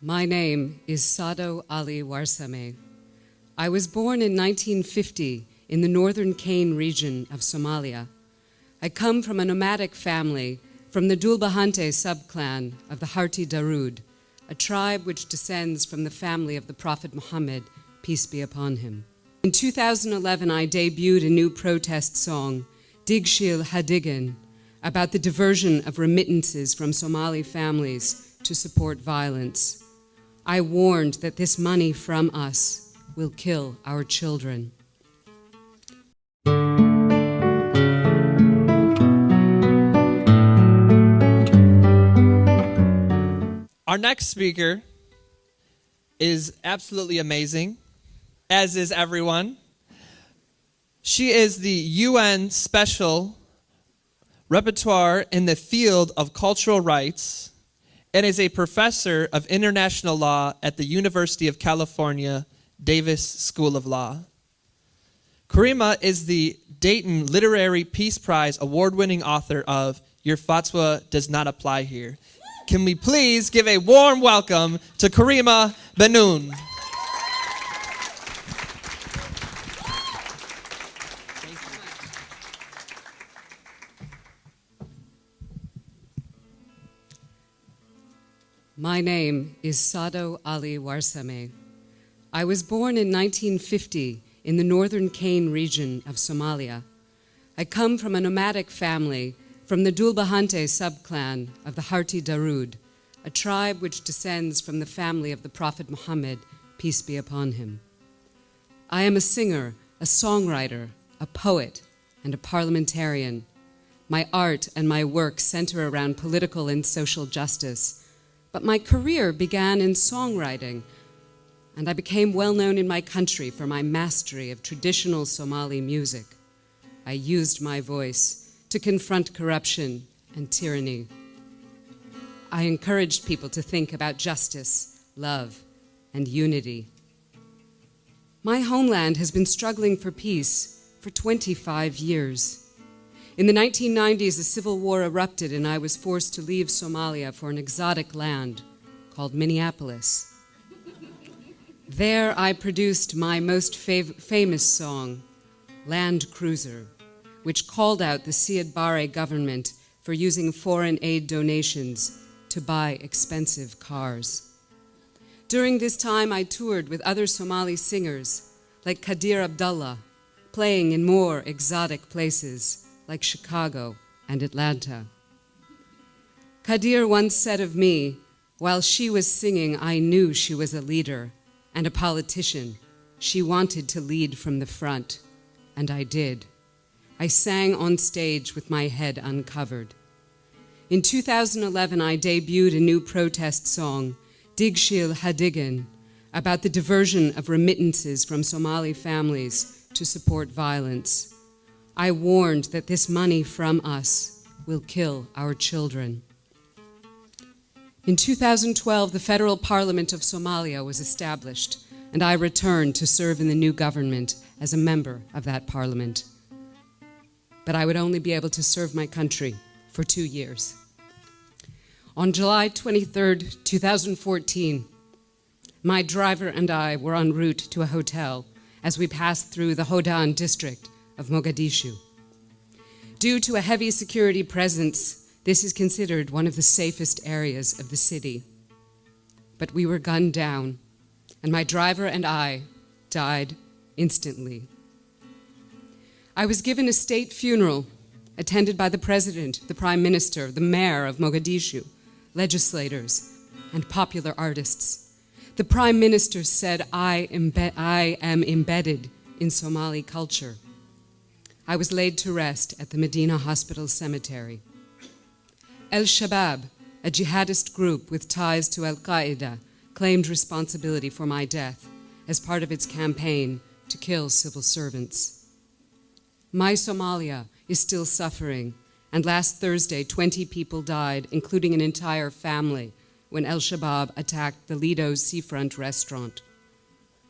My name is Saado Cali. I was born in 1950 in the northern Kane region of Somalia. I come from a nomadic family from the Dulbahante subclan of the Harti Darood, a tribe which descends from the family of the Prophet Muhammad, peace be upon him. In 2011, I debuted a new protest song, Dhiigshiil, Dhigan, about the diversion of remittances from Somali families to support violence. I warned that this money from us will kill our children. Our next speaker is absolutely amazing, as is everyone. She is the UN Special Rapporteur in the field of cultural rights and is a professor of international law at the University of California, Davis School of Law. Karima is the Dayton Literary Peace Prize award-winning author of Your Fatwa Does Not Apply Here. Can we please give a warm welcome to Karima Benoon. My name is Saado Cali. I was born in 1950 in the northern Kane region of Somalia. I come from a nomadic family from the Dulbahante subclan of the Harti Darood, a tribe which descends from the family of the Prophet Muhammad, peace be upon him. I am a singer, a songwriter, a poet, and a parliamentarian. My art and my work center around political and social justice, but my career began in songwriting, and I became well known in my country for my mastery of traditional Somali music. I used my voice to confront corruption and tyranny. I encouraged people to think about justice, love, and unity. My homeland has been struggling for peace for 25 years. In the 1990s, a civil war erupted and I was forced to leave Somalia for an exotic land called Minneapolis. There I produced my most famous song, Land Cruiser, which called out the Siad Barre government for using foreign aid donations to buy expensive cars. During this time, I toured with other Somali singers like Kadir Abdullah, playing in more exotic places like Chicago and Atlanta. Kadir once said of me, while she was singing, I knew she was a leader and a politician. She wanted to lead from the front, and I did. I sang on stage with my head uncovered. In 2011, I debuted a new protest song, Dhiigshiil, Dhigan, about the diversion of remittances from Somali families to support violence. I warned that this money from us will kill our children. In 2012, the Federal Parliament of Somalia was established, and I returned to serve in the new government as a member of that parliament. But I would only be able to serve my country for 2 years. On July 23rd, 2014, my driver and I were en route to a hotel as we passed through the Hodan district of Mogadishu. Due to a heavy security presence, this is considered one of the safest areas of the city. But we were gunned down, and my driver and I died instantly. I was given a state funeral attended by the president, the prime minister, the mayor of Mogadishu, legislators, and popular artists. The prime minister said, I am embedded in Somali culture. I was laid to rest at the Medina Hospital Cemetery. El-Shabaab, a jihadist group with ties to Al-Qaeda, claimed responsibility for my death as part of its campaign to kill civil servants. My Somalia is still suffering, and last Thursday, 20 people died, including an entire family, when Al-Shabaab attacked the Lido seafront restaurant.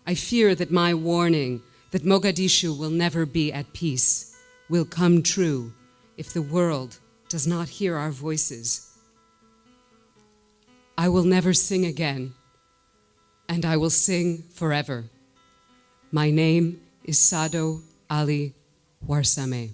I fear that my warning that Mogadishu will never be at peace will come true if the world does not hear our voices. I will never sing again and I will sing forever. My name is Saado Ali Warsame.